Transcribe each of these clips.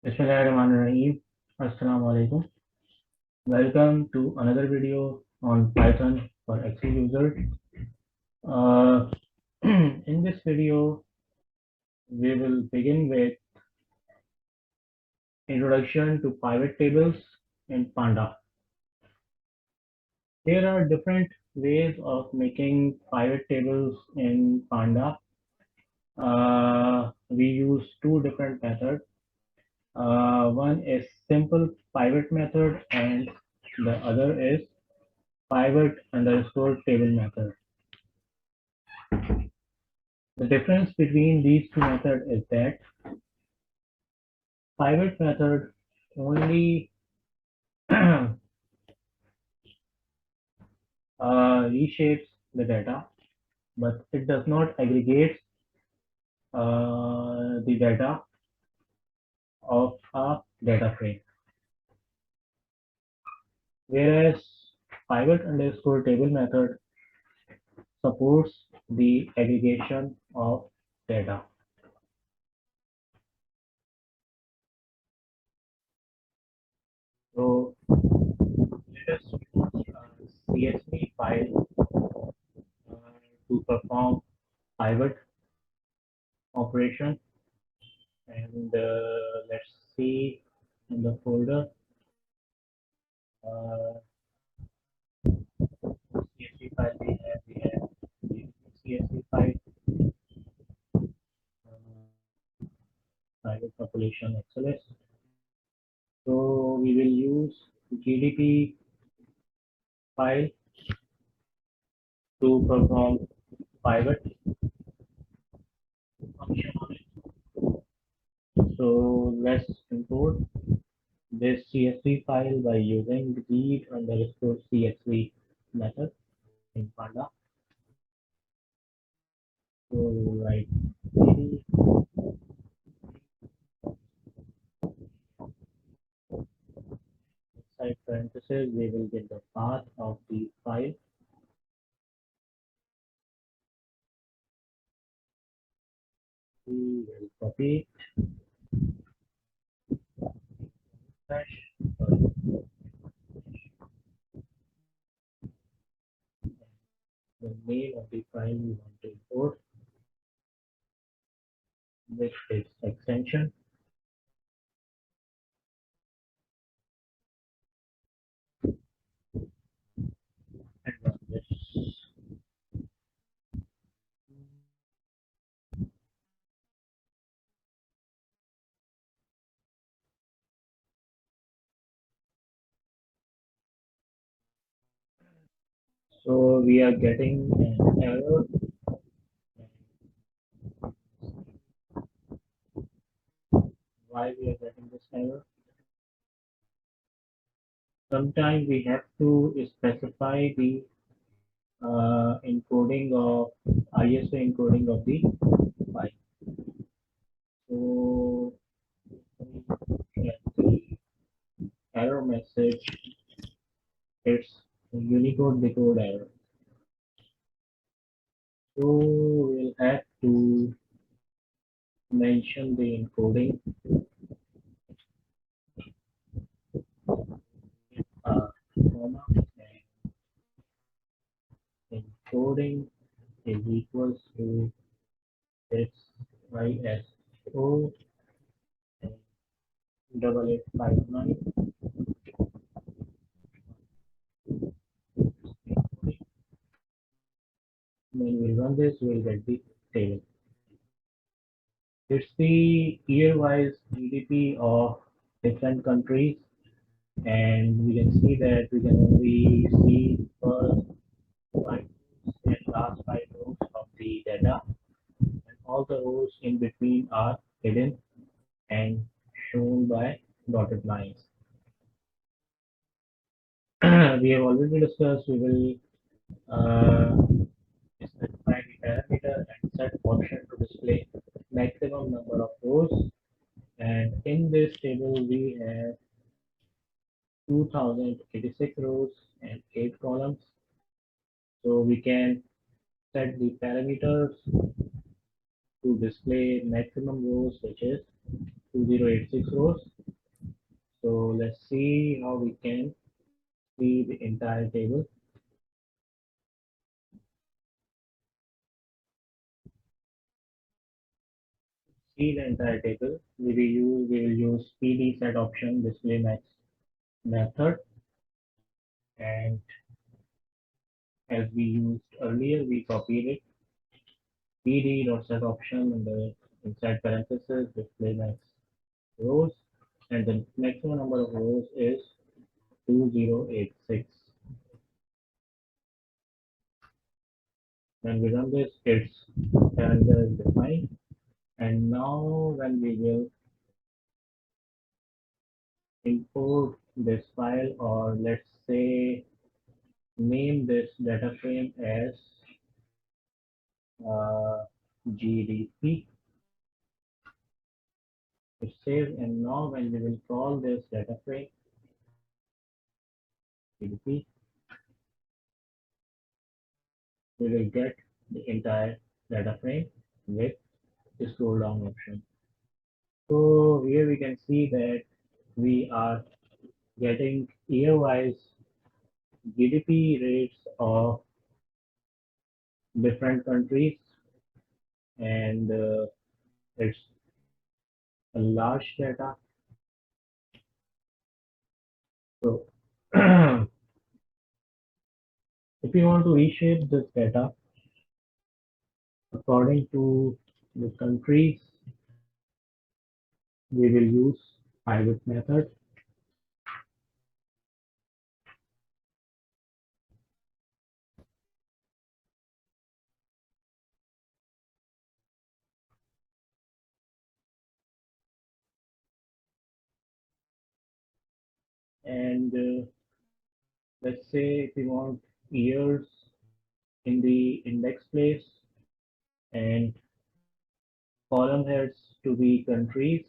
Bismillahirrahmanirrahim. Assalamu alaikum. Welcome to another video on Python for Excel users. Uh, in this video, we will begin with introduction to pivot tables in Panda. There are different ways of making pivot tables in Panda. We use two different methods. One is simple pivot method and the other is pivot underscore table method. The difference between these two methods is that pivot method only reshapes the data, but it does not aggregate the data of a data frame. Whereas pivot underscore table method supports the aggregation of data. So let us use a CSV file to perform pivot operation, and let's see in the folder uh, CSV file we have the CSV file private population XLS. So we will use GDP file to perform pivot function on it. So let's import this CSV file by using read underscore CSV method in Panda. So write cd inside parentheses we will get the path of the file. We will copy the name of the file we want to import, which is extension, and run this. So we are getting an error. Why we are getting this error? Sometimes we have to specify the encoding of ISO encoding of the file. So at the error message, it's Unicode decode error. So we'll have to mention the encoding comma, and encoding is equals to its ISO 8859. When we run this, we'll get the table. It's the year-wise GDP of different countries, and we can see that we can only see first 5 rows and last 5 rows of the data, and all the rows in between are hidden and shown by dotted lines. We have already discussed we will specify the parameter and set function to display maximum number of rows, and in this table we have 2086 rows and 8 columns. So we can set the parameters to display maximum rows, which is 2086 rows. So let's see how we can see the entire table. See the entire table. We will use PD set option display max method, and as we used earlier, we copied it. PD dot set option and the inside parenthesis display max rows, and the maximum number of rows is 2086. When we run this, its calendar is defined. And now when we will import this file, or let's say name this data frame as GDP, it's saved. And now when we will call this data frame GDP, we will get the entire data frame with the scroll down option. So here we can see that we are getting year-wise GDP rates of different countries, and it's a large data. So if you want to reshape this data according to the countries, we will use pivot method. And let's say if you want years in the index place and column heads to be countries,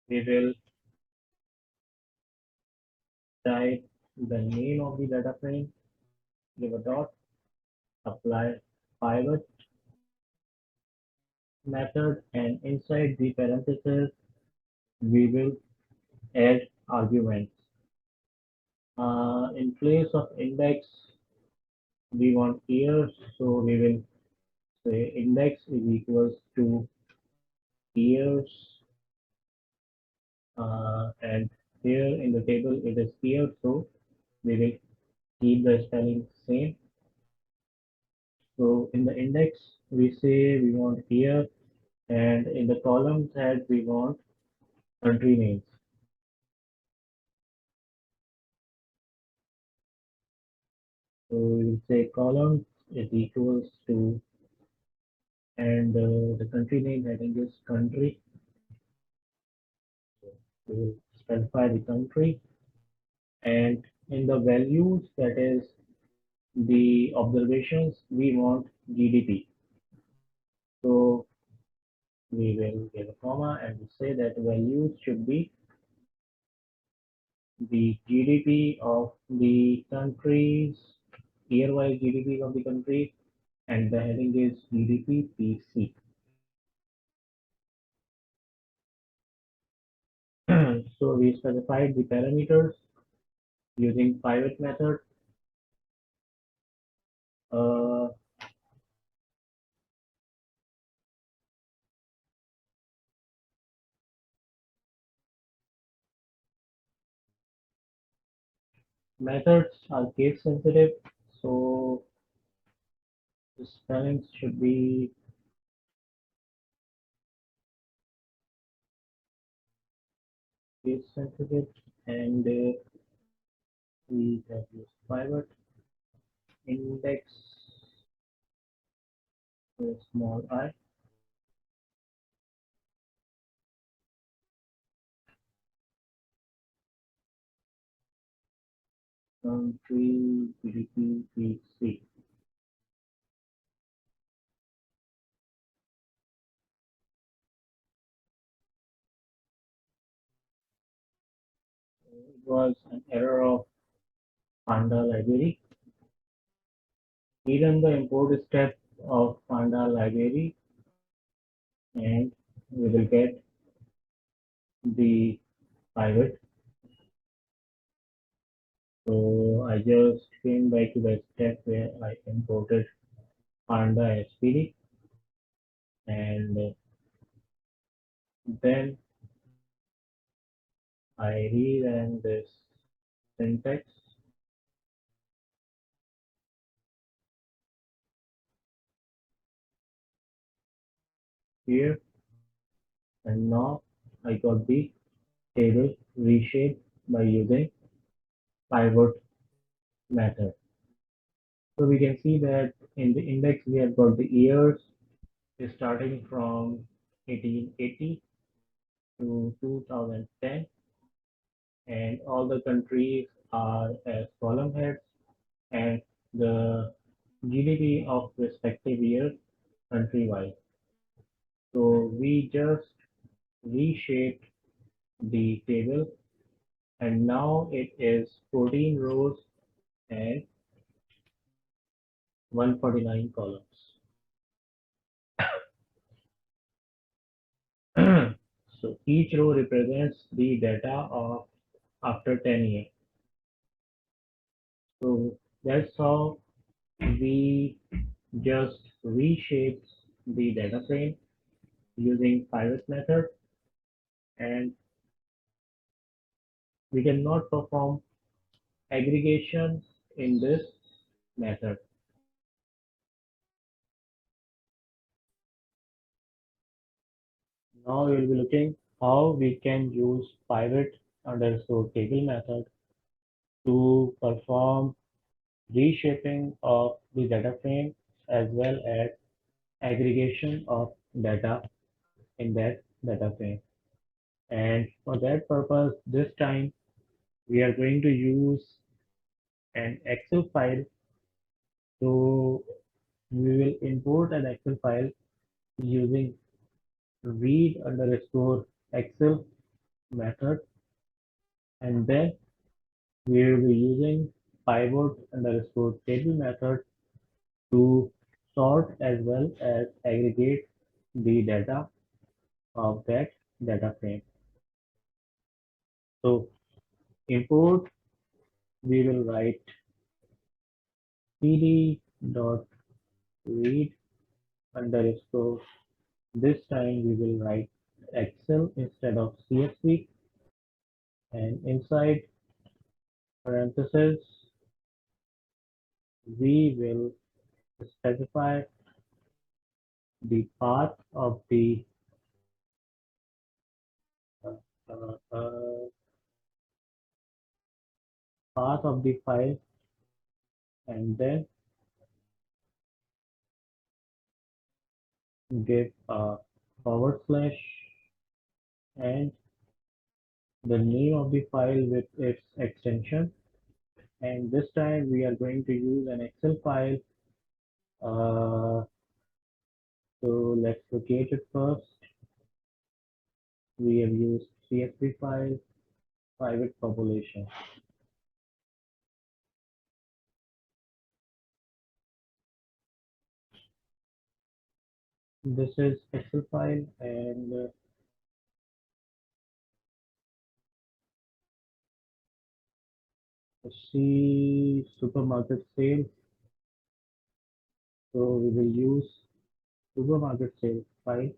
we will type the name of the data frame, give a dot, apply pivot method, and inside the parentheses we will add arguments. In place of index, we want years, so we will say index is equals to years, and here in the table it is year, so we will keep the spelling same. So in the index, we say we want year, and in the column head we want country names. So we will say column is equals to, and the country name heading is country. So we will specify the country, and in the values, that is the observations, we want GDP. So we will give a comma and say that values should be the GDP of the countries, year-wise GDP of the country, and the heading is GDP PC. So we specified the parameters using pivot method. Uh, Methods are case sensitive, so the spellings should be case sensitive, and we have used pivot index with small I. Country GDP PC. It was an error of Panda library. We run the import step of Panda library, and we will get the pivot. So I just came back to the step where I imported Panda SPD, and then I reran this syntax here, and now I got the table reshaped by using pivot method. So we can see that in the index we have got the years starting from 1880 to 2010, and all the countries are as column heads, and the GDP of respective year country-wise. So we just reshaped the table, and now it is 14 rows and 149 columns. So each row represents the data of after 10 years. So that's how we just reshape the data frame using pivot method, and we cannot perform aggregation in this method. Now we'll be looking how we can use pivot underscore table method to perform reshaping of the data frame as well as aggregation of data in that data frame. And for that purpose, this time we are going to use an Excel file. So we will import an Excel file using read underscore Excel method, and then we will be using pivot underscore table method to sort as well as aggregate the data of that data frame. So import, we will write cd dot read underscore. This time we will write Excel instead of CSV, and inside parentheses we will specify the path of the uh, uh, uh, file, and then give a forward slash and the name of the file with its extension. And this time we are going to use an Excel file. So let's locate it first. We have used CSV file, private population. This is Excel file, and see supermarket sales. So we will use supermarket sales file,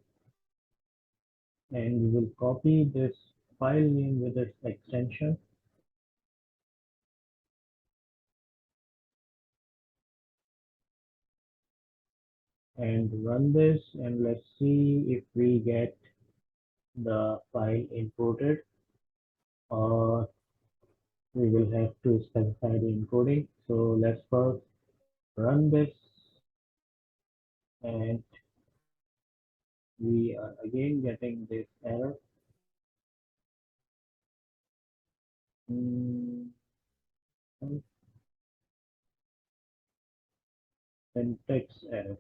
and we will copy this file name with its extension, and run this, and let's see if we get the file imported, or we will have to specify the encoding. So let's first run this, and we are again getting this error. Mm, syntax error.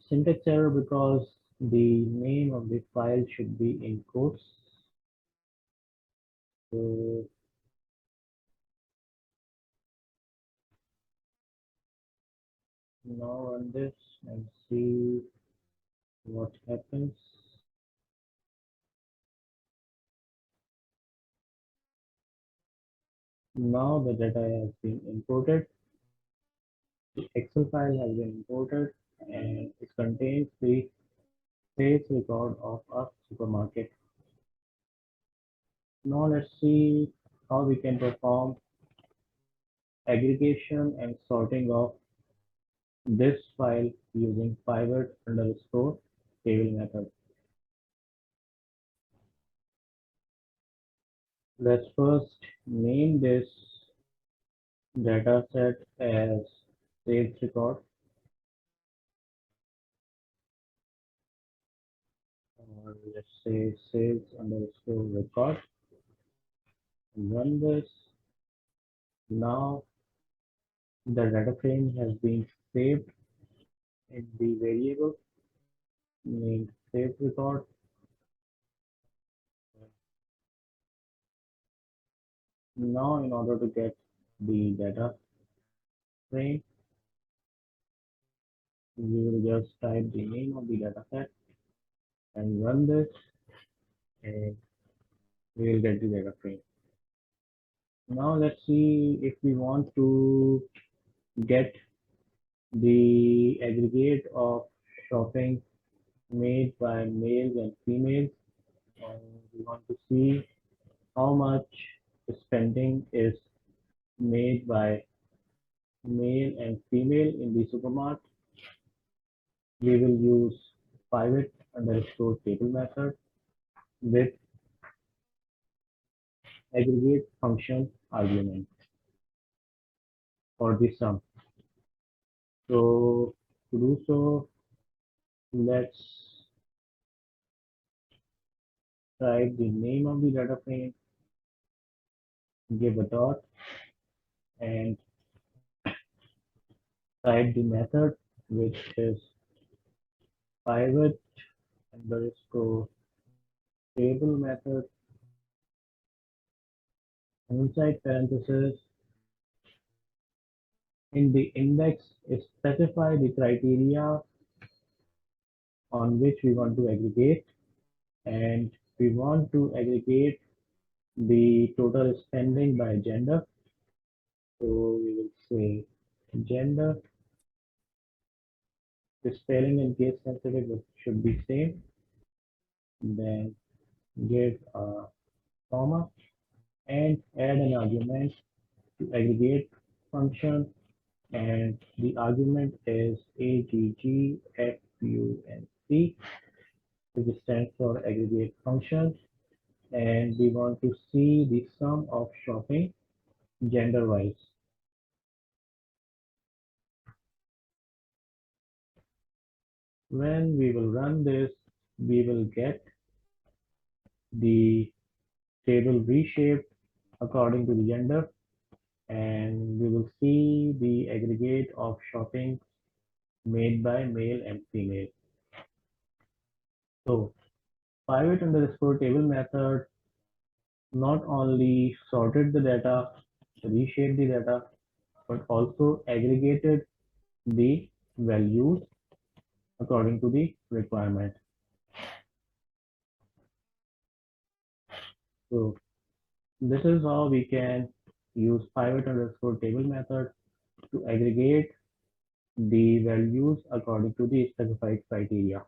Syntax error because the name of the file should be in quotes. So now run this and see what happens. Now the data has been imported. The Excel file has been imported and it contains the sales record of a supermarket. Now let's see how we can perform aggregation and sorting of this file using pivot underscore table method. Let's first name this data set as sales record. Or let's say sales underscore record. Run this. Now the data frame has been saved in the variable named sales record. Now in order to get the data frame, we will just type the name of the data set and run this and we will get the data frame. Now let's see if we want to get the aggregate of shopping made by males and females, and we want to see how much spending is made by male and female in the supermarket. We will use pivot underscore table method with aggregate function argument for the sum. So to do so, let's type the name of the data frame, give a dot, and type the method, which is pivot underscore table method. Inside parentheses, in the index, specify the criteria on which we want to aggregate, and we want to aggregate the total spending by gender. So we will say gender. The spelling and case sensitive should be same. Then give a comma and add an argument to aggregate function, and the argument is aggfunc, which stands for aggregate function, and we want to see the sum of shopping gender wise. When we will run this, we will get the table reshaped according to the gender, and we will see the aggregate of shopping made by male and female. So pivot underscore table method not only sorted the data, reshaped the data, but also aggregated the values according to the requirement. So this is how we can use pivot underscore table method to aggregate the values according to the specified criteria.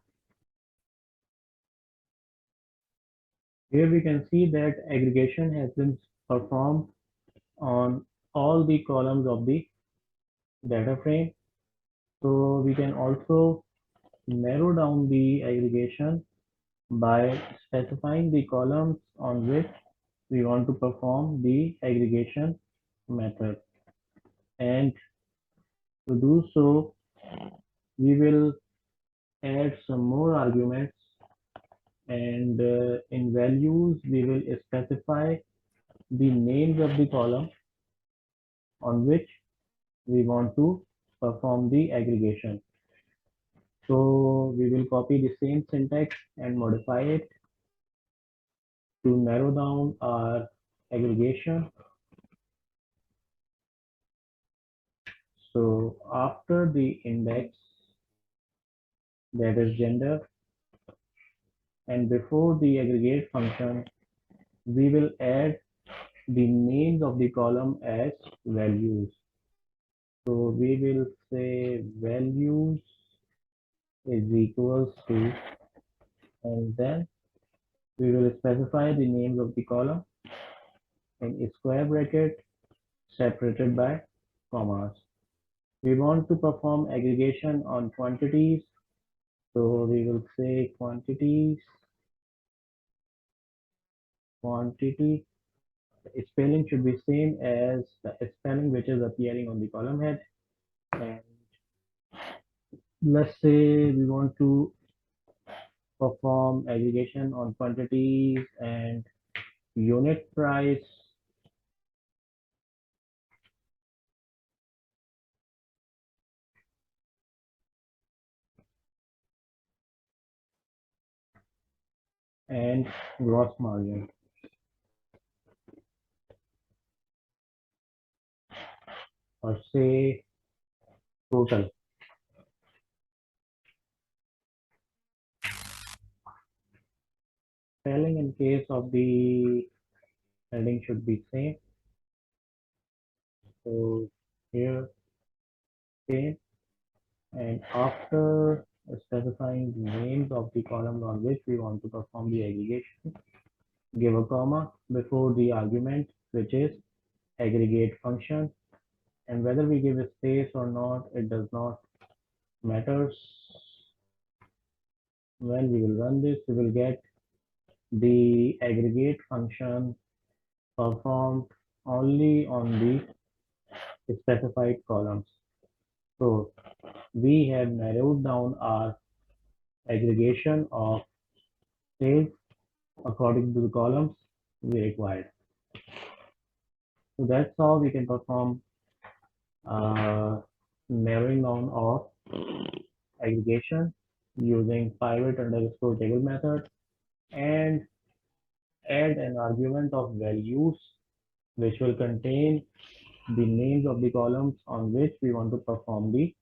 Here we can see that aggregation has been performed on all the columns of the data frame. So we can also narrow down the aggregation by specifying the columns on which we want to perform the aggregation method. And to do so, we will add some more arguments, and in values we will specify the names of the column on which we want to perform the aggregation. So we will copy the same syntax and modify it to narrow down our aggregation. So after the index, that is gender, and before the aggregate function, we will add the names of the column as values. So we will say values is equals to, and then we will specify the names of the column in a square bracket separated by commas. We want to perform aggregation on quantities. So we will say quantities, quantity. Spelling should be same as the spelling which is appearing on the column head. And let's say we want to perform aggregation on quantities and unit price. And gross margin, or say total. Spelling in case of the heading should be same. So here same, and after specifying the names of the columns on which we want to perform the aggregation, give a comma before the argument, which is aggregate function. And whether we give a space or not, it does not matter. When we will run this, we will get the aggregate function performed only on the specified columns. So we have narrowed down our aggregation of sales according to the columns we required. So that's how we can perform narrowing down of aggregation using pivot underscore table method, and add an argument of values which will contain the names of the columns on which we want to perform the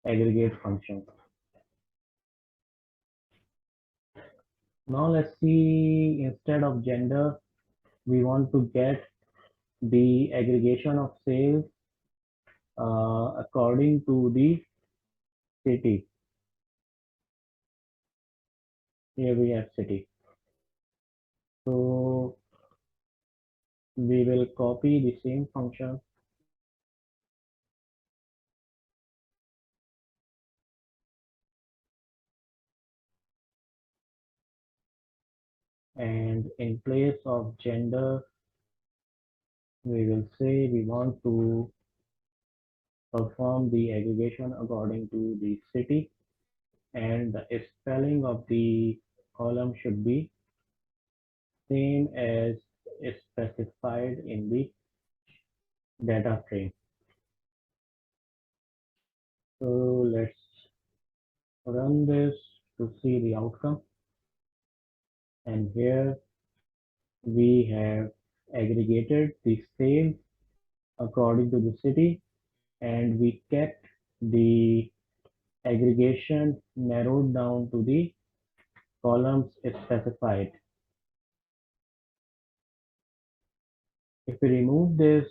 aggregate function. Now let's see, instead of gender, we want to get the aggregation of sales according to the city. Here we have city. So we will copy the same function and in place of gender, we will say we want to perform the aggregation according to the city, and the spelling of the column should be same as specified in the data frame. So let's run this to see the outcome. And here we have aggregated the sales according to the city, and we kept the aggregation narrowed down to the columns specified. If we remove this,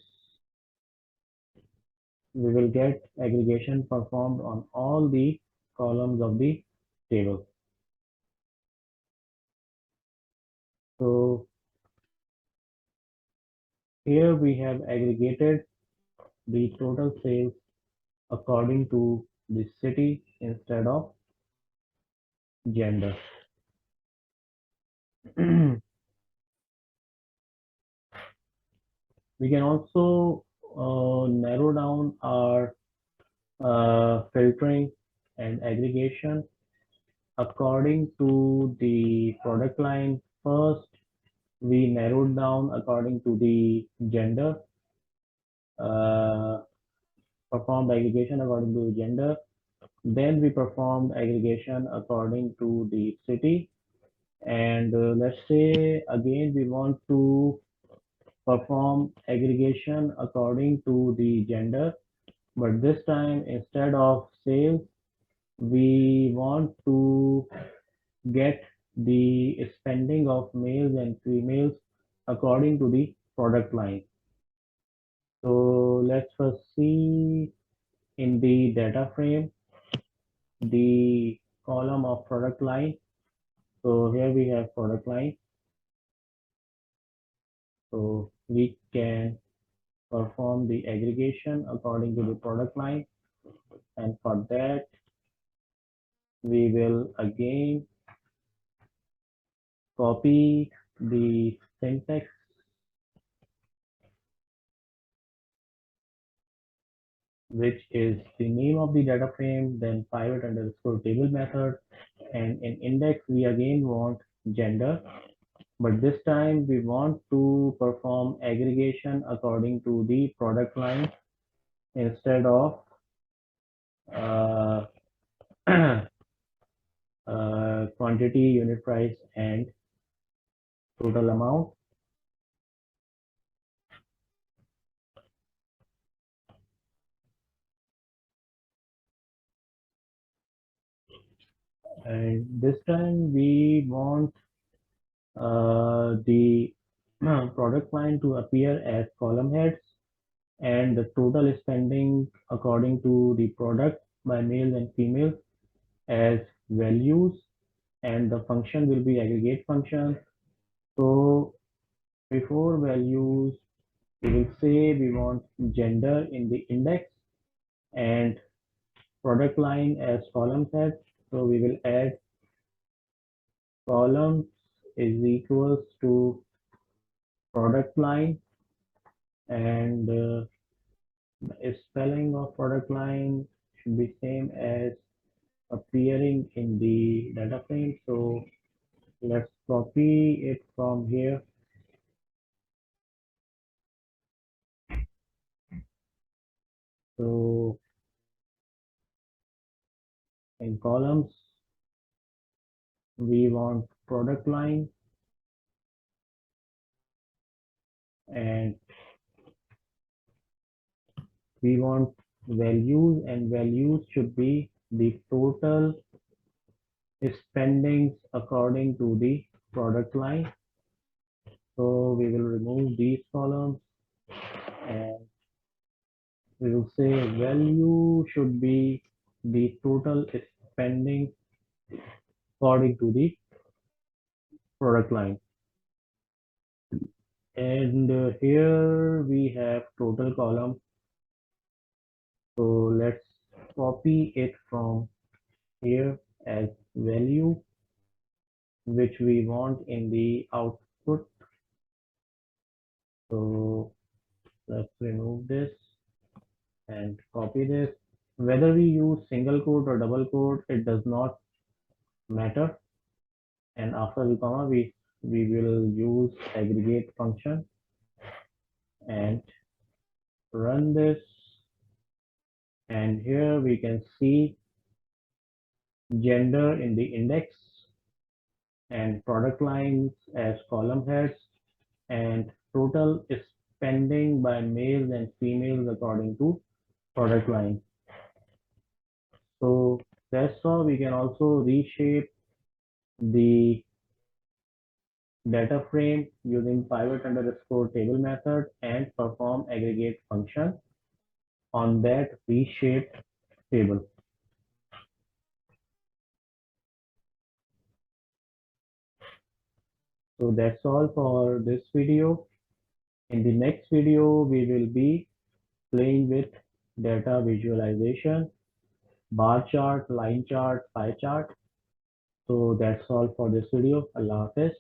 we will get aggregation performed on all the columns of the table. So here we have aggregated the total sales according to the city instead of gender. We can also narrow down our filtering and aggregation according to the product line. First, we narrowed down according to the gender, uh, performed aggregation according to gender. Then we performed aggregation according to the city. And let's say again we want to perform aggregation according to the gender, but this time instead of sales, we want to get the spending of males and females according to the product line. So let's first see in the data frame the column of product line. So here we have product line. So we can perform the aggregation according to the product line, and for that we will again copy the syntax which is the name of the data frame, then pivot underscore table method, and in index we again want gender, but this time we want to perform aggregation according to the product line instead of uh, quantity, unit price, and total amount. And this time we want the product line to appear as column heads and the total spending according to the product by male and female as values, and the function will be aggregate function. So before values, we will say we want gender in the index and product line as column heads. So we will add columns is equals to product line, and spelling of product line should be same as appearing in the data frame. So let's copy it from here. So in columns, we want product line, and we want values, and values should be the total spendings according to the product line. So we will remove these columns and we will say value should be the total spending according to the product line. And here we have total column. So let's copy it from here as value, which we want in the output. So let's remove this and copy this. Whether we use single quote or double quote, it does not matter. And after the comma, we will use aggregate function and run this. And here we can see gender in the index and product lines as column heads and total spending by males and females according to product line. So that's all. We can also reshape the data frame using pivot underscore table method and perform aggregate function on that reshaped table. So that's all for this video. In the next video, we will be playing with data visualization, bar chart, line chart, pie chart. So that's all for this video. Allah Hafiz.